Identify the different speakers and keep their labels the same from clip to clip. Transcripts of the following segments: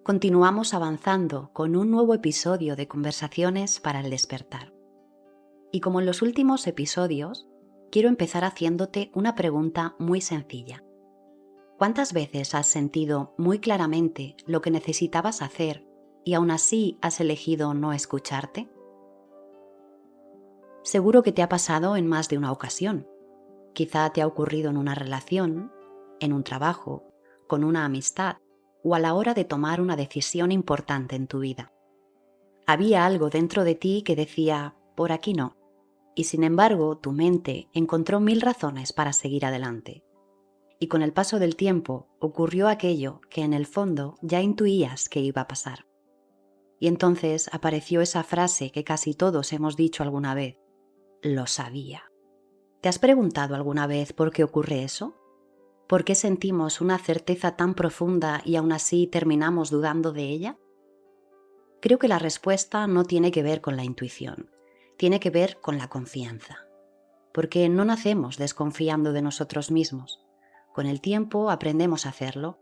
Speaker 1: Continuamos avanzando con un nuevo episodio de Conversaciones para el despertar. Y como en los últimos episodios, quiero empezar haciéndote una pregunta muy sencilla. ¿Cuántas veces has sentido muy claramente lo que necesitabas hacer y aún así has elegido no escucharte? Seguro que te ha pasado en más de una ocasión. Quizá te ha ocurrido en una relación, en un trabajo, con una amistad o a la hora de tomar una decisión importante en tu vida. Había algo dentro de ti que decía, por aquí no, y sin embargo tu mente encontró mil razones para seguir adelante. Y con el paso del tiempo ocurrió aquello que en el fondo ya intuías que iba a pasar. Y entonces apareció esa frase que casi todos hemos dicho alguna vez, lo sabía. ¿Te has preguntado alguna vez por qué ocurre eso? ¿Por qué sentimos una certeza tan profunda y aún así terminamos dudando de ella? Creo que la respuesta no tiene que ver con la intuición, tiene que ver con la confianza. Porque no nacemos desconfiando de nosotros mismos. Con el tiempo aprendemos a hacerlo.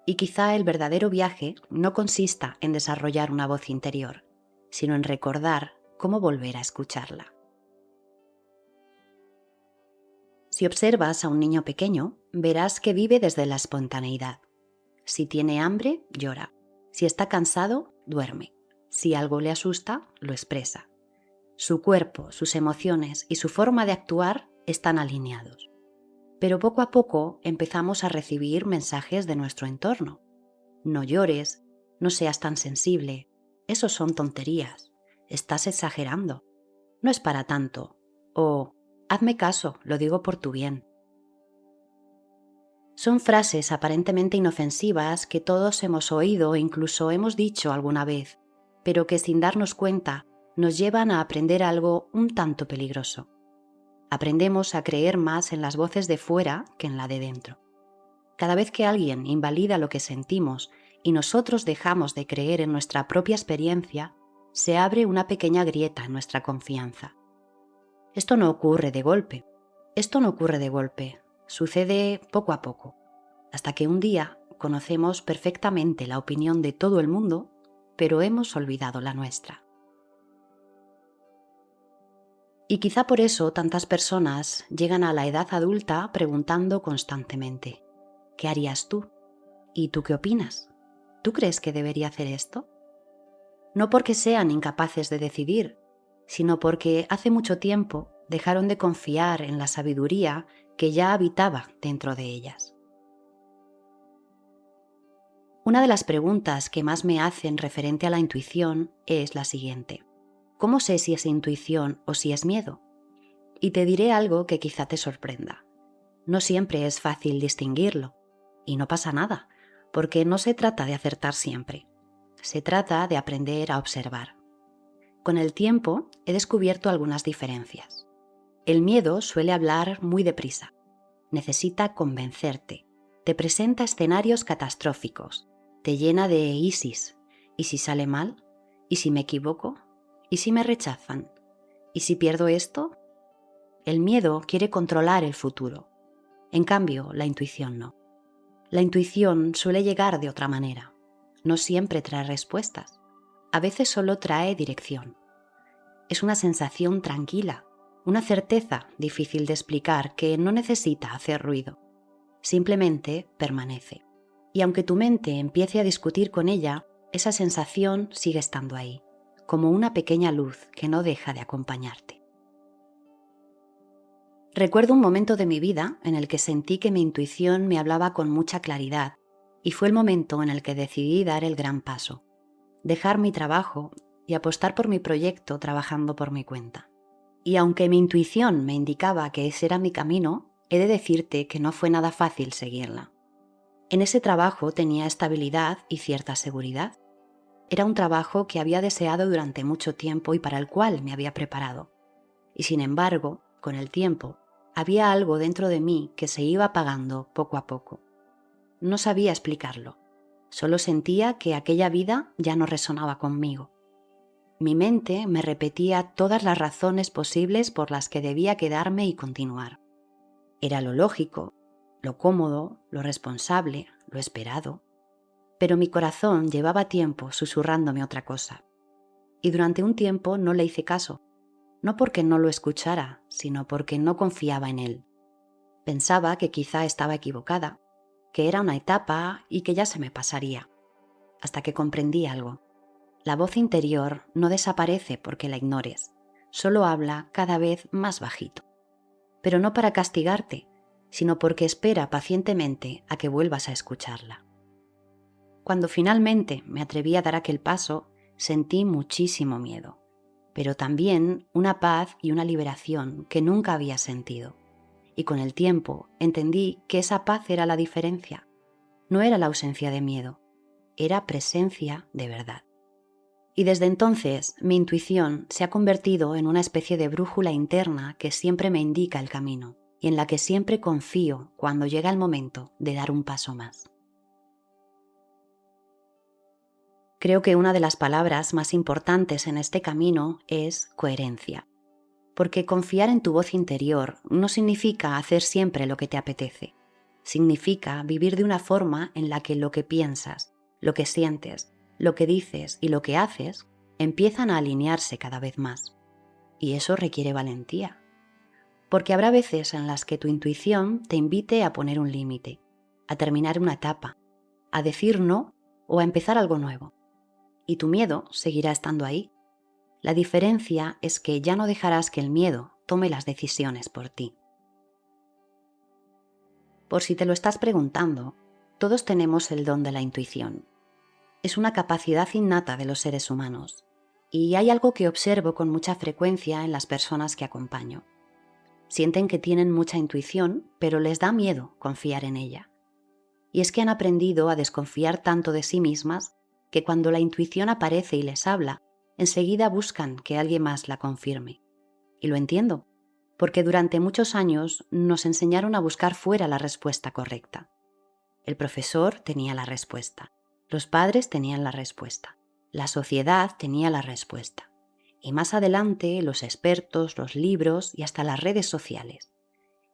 Speaker 1: Y quizá el verdadero viaje no consista en desarrollar una voz interior, sino en recordar cómo volver a escucharla. Si observas a un niño pequeño, verás que vive desde la espontaneidad. Si tiene hambre, llora. Si está cansado, duerme. Si algo le asusta, lo expresa. Su cuerpo, sus emociones y su forma de actuar están alineados. Pero poco a poco empezamos a recibir mensajes de nuestro entorno. No llores, no seas tan sensible, esos son tonterías, estás exagerando, no es para tanto, o hazme caso, lo digo por tu bien. Son frases aparentemente inofensivas que todos hemos oído e incluso hemos dicho alguna vez, pero que sin darnos cuenta nos llevan a aprender algo un tanto peligroso. Aprendemos a creer más en las voces de fuera que en la de dentro. Cada vez que alguien invalida lo que sentimos y nosotros dejamos de creer en nuestra propia experiencia, se abre una pequeña grieta en nuestra confianza. Esto no ocurre de golpe. Sucede poco a poco, hasta que un día conocemos perfectamente la opinión de todo el mundo, pero hemos olvidado la nuestra. Y quizá por eso tantas personas llegan a la edad adulta preguntando constantemente, ¿qué harías tú? ¿Y tú qué opinas? ¿Tú crees que debería hacer esto? No porque sean incapaces de decidir, sino porque hace mucho tiempo dejaron de confiar en la sabiduría que ya habitaba dentro de ellas. Una de las preguntas que más me hacen referente a la intuición es la siguiente. ¿Cómo sé si es intuición o si es miedo? Y te diré algo que quizá te sorprenda. No siempre es fácil distinguirlo. Y no pasa nada, porque no se trata de acertar siempre. Se trata de aprender a observar. Con el tiempo he descubierto algunas diferencias. El miedo suele hablar muy deprisa. Necesita convencerte. Te presenta escenarios catastróficos. Te llena de ISIS. ¿Y si sale mal? ¿Y si me equivoco? ¿Y si me rechazan? ¿Y si pierdo esto? El miedo quiere controlar el futuro. En cambio, la intuición no. La intuición suele llegar de otra manera. No siempre trae respuestas. A veces solo trae dirección. Es una sensación tranquila, una certeza difícil de explicar que no necesita hacer ruido. Simplemente permanece. Y aunque tu mente empiece a discutir con ella, esa sensación sigue estando ahí, como una pequeña luz que no deja de acompañarte. Recuerdo un momento de mi vida en el que sentí que mi intuición me hablaba con mucha claridad y fue el momento en el que decidí dar el gran paso, dejar mi trabajo y apostar por mi proyecto trabajando por mi cuenta. Y aunque mi intuición me indicaba que ese era mi camino, he de decirte que no fue nada fácil seguirla. En ese trabajo tenía estabilidad y cierta seguridad. Era un trabajo que había deseado durante mucho tiempo y para el cual me había preparado. Y sin embargo, con el tiempo, había algo dentro de mí que se iba apagando poco a poco. No sabía explicarlo, solo sentía que aquella vida ya no resonaba conmigo. Mi mente me repetía todas las razones posibles por las que debía quedarme y continuar. Era lo lógico, lo cómodo, lo responsable, lo esperado. pero mi corazón llevaba tiempo susurrándome otra cosa. Y durante un tiempo no le hice caso, no porque no lo escuchara, sino porque no confiaba en él. Pensaba que quizá estaba equivocada, que era una etapa y que ya se me pasaría. Hasta que comprendí algo. La voz interior no desaparece porque la ignores, solo habla cada vez más bajito. Pero no para castigarte, sino porque espera pacientemente a que vuelvas a escucharla. Cuando finalmente me atreví a dar aquel paso, sentí muchísimo miedo, pero también una paz y una liberación que nunca había sentido. Y con el tiempo entendí que esa paz era la diferencia. No era la ausencia de miedo, era presencia de verdad. Y desde entonces mi intuición se ha convertido en una especie de brújula interna que siempre me indica el camino y en la que siempre confío cuando llega el momento de dar un paso más. Creo que una de las palabras más importantes en este camino es coherencia, porque confiar en tu voz interior no significa hacer siempre lo que te apetece. Significa vivir de una forma en la que lo que piensas, lo que sientes, lo que dices y lo que haces empiezan a alinearse cada vez más. Y eso requiere valentía, porque habrá veces en las que tu intuición te invite a poner un límite, a terminar una etapa, a decir no o a empezar algo nuevo. Y tu miedo seguirá estando ahí. La diferencia es que ya no dejarás que el miedo tome las decisiones por ti. Por si te lo estás preguntando, todos tenemos el don de la intuición. Es una capacidad innata de los seres humanos, y hay algo que observo con mucha frecuencia en las personas que acompaño. Sienten que tienen mucha intuición, pero les da miedo confiar en ella. Y es que han aprendido a desconfiar tanto de sí mismas que cuando la intuición aparece y les habla, enseguida buscan que alguien más la confirme. Y lo entiendo, porque durante muchos años nos enseñaron a buscar fuera la respuesta correcta. El profesor tenía la respuesta, los padres tenían la respuesta, la sociedad tenía la respuesta, y más adelante los expertos, los libros y hasta las redes sociales.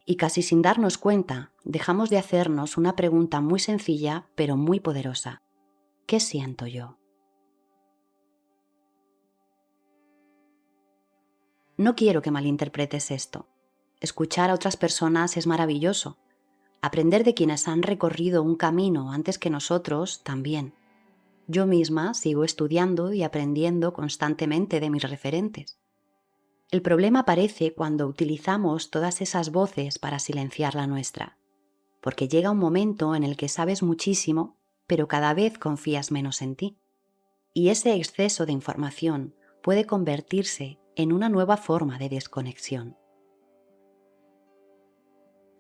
Speaker 1: Y casi sin darnos cuenta, dejamos de hacernos una pregunta muy sencilla pero muy poderosa. ¿Qué siento yo? No quiero que malinterpretes esto. Escuchar a otras personas es maravilloso. Aprender de quienes han recorrido un camino antes que nosotros también. Yo misma sigo estudiando y aprendiendo constantemente de mis referentes. El problema aparece cuando utilizamos todas esas voces para silenciar la nuestra, porque llega un momento en el que sabes muchísimo, pero cada vez confías menos en ti. Y ese exceso de información puede convertirse en una nueva forma de desconexión.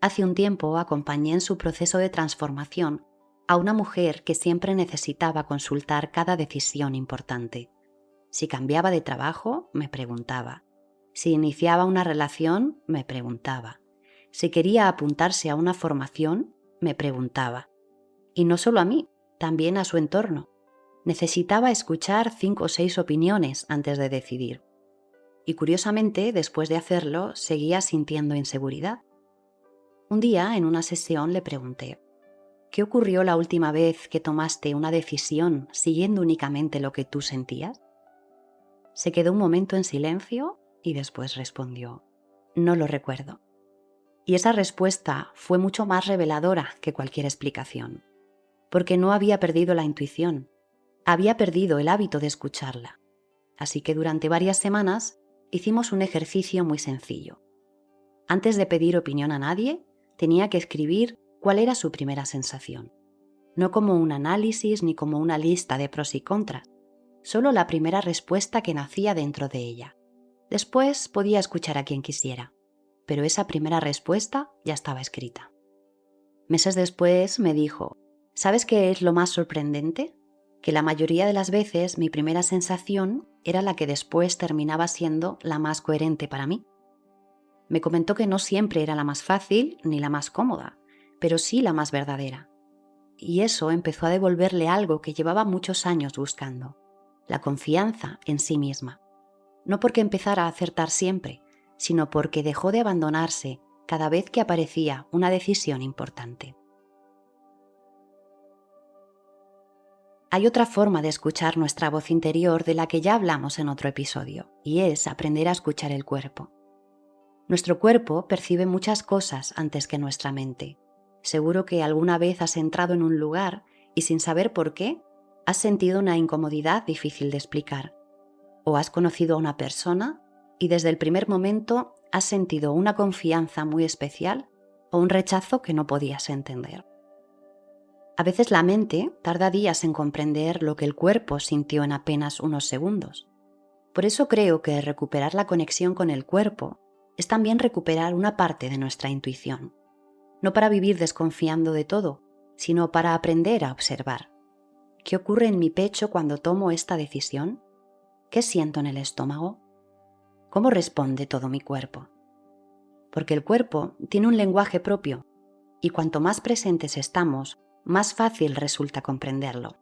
Speaker 1: Hace un tiempo acompañé en su proceso de transformación a una mujer que siempre necesitaba consultar cada decisión importante. Si cambiaba de trabajo, me preguntaba. Si iniciaba una relación, me preguntaba. Si quería apuntarse a una formación, me preguntaba. Y no solo a mí, también a su entorno. Necesitaba escuchar 5 o 6 opiniones antes de decidir. Y curiosamente, después de hacerlo, seguía sintiendo inseguridad. Un día, en una sesión, le pregunté, ¿qué ocurrió la última vez que tomaste una decisión siguiendo únicamente lo que tú sentías? Se quedó un momento en silencio y después respondió, no lo recuerdo. Y esa respuesta fue mucho más reveladora que cualquier explicación, porque no había perdido la intuición, había perdido el hábito de escucharla. Así que durante varias semanas hicimos un ejercicio muy sencillo. Antes de pedir opinión a nadie, tenía que escribir cuál era su primera sensación. No como un análisis ni como una lista de pros y contras, solo la primera respuesta que nacía dentro de ella. Después podía escuchar a quien quisiera, pero esa primera respuesta ya estaba escrita. Meses después me dijo, ¿sabes qué es lo más sorprendente? Que la mayoría de las veces mi primera sensación era la que después terminaba siendo la más coherente para mí. Me comentó que no siempre era la más fácil ni la más cómoda, pero sí la más verdadera. Y eso empezó a devolverle algo que llevaba muchos años buscando, la confianza en sí misma. No porque empezara a acertar siempre, sino porque dejó de abandonarse cada vez que aparecía una decisión importante. Hay otra forma de escuchar nuestra voz interior de la que ya hablamos en otro episodio, y es aprender a escuchar el cuerpo. Nuestro cuerpo percibe muchas cosas antes que nuestra mente. Seguro que alguna vez has entrado en un lugar y sin saber por qué, has sentido una incomodidad difícil de explicar. O has conocido a una persona y desde el primer momento has sentido una confianza muy especial o un rechazo que no podías entender. A veces la mente tarda días en comprender lo que el cuerpo sintió en apenas unos segundos. Por eso creo que recuperar la conexión con el cuerpo es también recuperar una parte de nuestra intuición. No para vivir desconfiando de todo, sino para aprender a observar. ¿Qué ocurre en mi pecho cuando tomo esta decisión? ¿Qué siento en el estómago? ¿Cómo responde todo mi cuerpo? Porque el cuerpo tiene un lenguaje propio y cuanto más presentes estamos, más fácil resulta comprenderlo.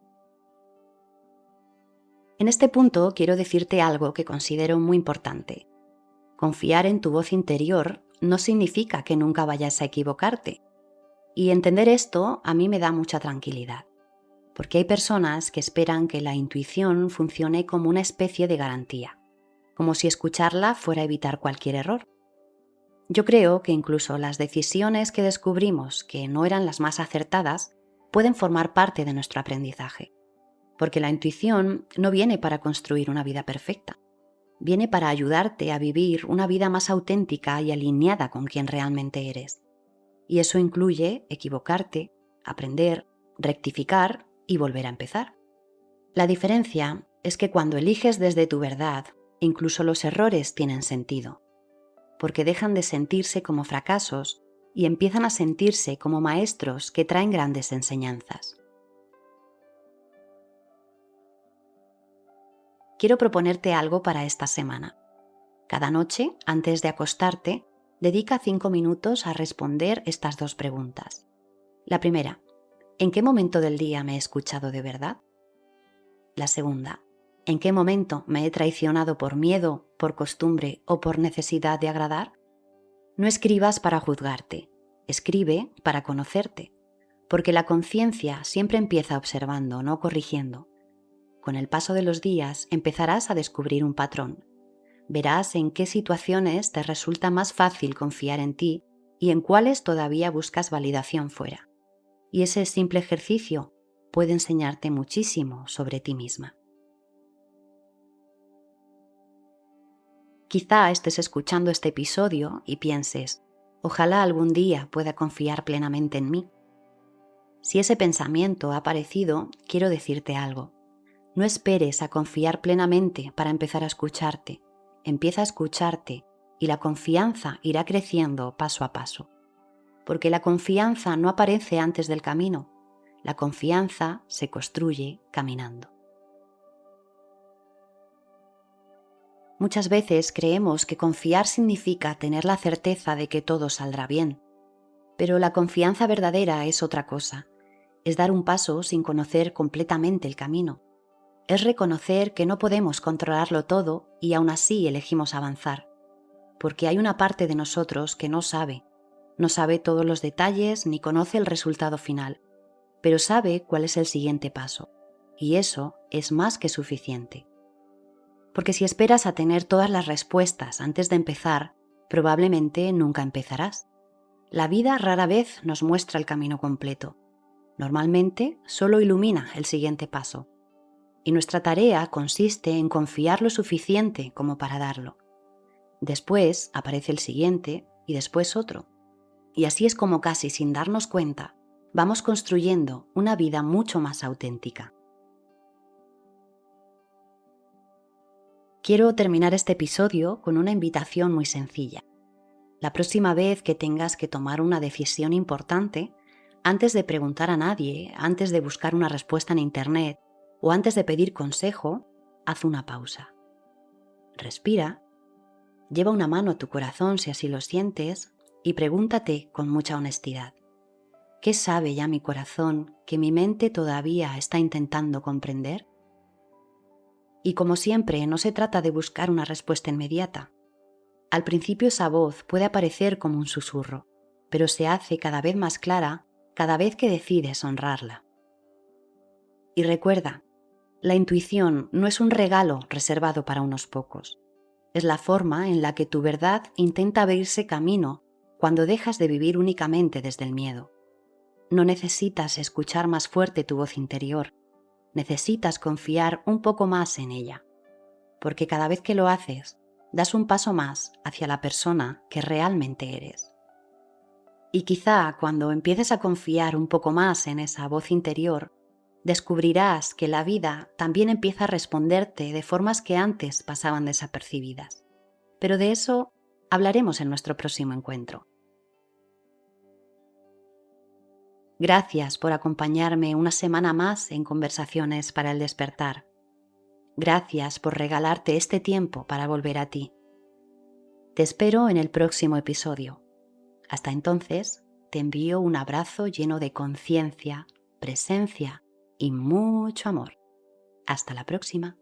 Speaker 1: En este punto quiero decirte algo que considero muy importante. Confiar en tu voz interior no significa que nunca vayas a equivocarte. Y entender esto a mí me da mucha tranquilidad, porque hay personas que esperan que la intuición funcione como una especie de garantía, como si escucharla fuera a evitar cualquier error. Yo creo que incluso las decisiones que descubrimos que no eran las más acertadas pueden formar parte de nuestro aprendizaje, porque la intuición no viene para construir una vida perfecta. Viene para ayudarte a vivir una vida más auténtica y alineada con quien realmente eres. Y eso incluye equivocarte, aprender, rectificar y volver a empezar. La diferencia es que cuando eliges desde tu verdad, incluso los errores tienen sentido, porque dejan de sentirse como fracasos y empiezan a sentirse como maestros que traen grandes enseñanzas. Quiero proponerte algo para esta semana. Cada noche, antes de acostarte, dedica 5 minutos a responder estas 2 preguntas. La primera, ¿en qué momento del día me he escuchado de verdad? La segunda, ¿en qué momento me he traicionado por miedo, por costumbre o por necesidad de agradar? No escribas para juzgarte, escribe para conocerte, porque la conciencia siempre empieza observando, no corrigiendo. Con el paso de los días empezarás a descubrir un patrón. Verás en qué situaciones te resulta más fácil confiar en ti y en cuáles todavía buscas validación fuera. Y ese simple ejercicio puede enseñarte muchísimo sobre ti misma. Quizá estés escuchando este episodio y pienses, ojalá algún día pueda confiar plenamente en mí. Si ese pensamiento ha aparecido, quiero decirte algo. No esperes a confiar plenamente para empezar a escucharte. Empieza a escucharte y la confianza irá creciendo paso a paso. Porque la confianza no aparece antes del camino. La confianza se construye caminando. Muchas veces creemos que confiar significa tener la certeza de que todo saldrá bien. Pero la confianza verdadera es otra cosa. Es dar un paso sin conocer completamente el camino. Es reconocer que no podemos controlarlo todo y aún así elegimos avanzar. Porque hay una parte de nosotros que no sabe todos los detalles ni conoce el resultado final, pero sabe cuál es el siguiente paso. Y eso es más que suficiente. Porque si esperas a tener todas las respuestas antes de empezar, probablemente nunca empezarás. La vida rara vez nos muestra el camino completo. Normalmente solo ilumina el siguiente paso. Y nuestra tarea consiste en confiar lo suficiente como para darlo. Después aparece el siguiente y después otro. Y así es como casi sin darnos cuenta, vamos construyendo una vida mucho más auténtica. Quiero terminar este episodio con una invitación muy sencilla. La próxima vez que tengas que tomar una decisión importante, antes de preguntar a nadie, antes de buscar una respuesta en internet o antes de pedir consejo, haz una pausa. Respira, lleva una mano a tu corazón si así lo sientes y pregúntate con mucha honestidad. ¿Qué sabe ya mi corazón que mi mente todavía está intentando comprender? Y como siempre, no se trata de buscar una respuesta inmediata. Al principio esa voz puede aparecer como un susurro, pero se hace cada vez más clara cada vez que decides honrarla. Y recuerda, la intuición no es un regalo reservado para unos pocos. Es la forma en la que tu verdad intenta abrirse camino cuando dejas de vivir únicamente desde el miedo. No necesitas escuchar más fuerte tu voz interior, necesitas confiar un poco más en ella, porque cada vez que lo haces, das un paso más hacia la persona que realmente eres. Y quizá cuando empieces a confiar un poco más en esa voz interior, descubrirás que la vida también empieza a responderte de formas que antes pasaban desapercibidas. Pero de eso hablaremos en nuestro próximo encuentro. Gracias por acompañarme una semana más en Conversaciones para el Despertar. Gracias por regalarte este tiempo para volver a ti. Te espero en el próximo episodio. Hasta entonces, te envío un abrazo lleno de conciencia, presencia y mucho amor. Hasta la próxima.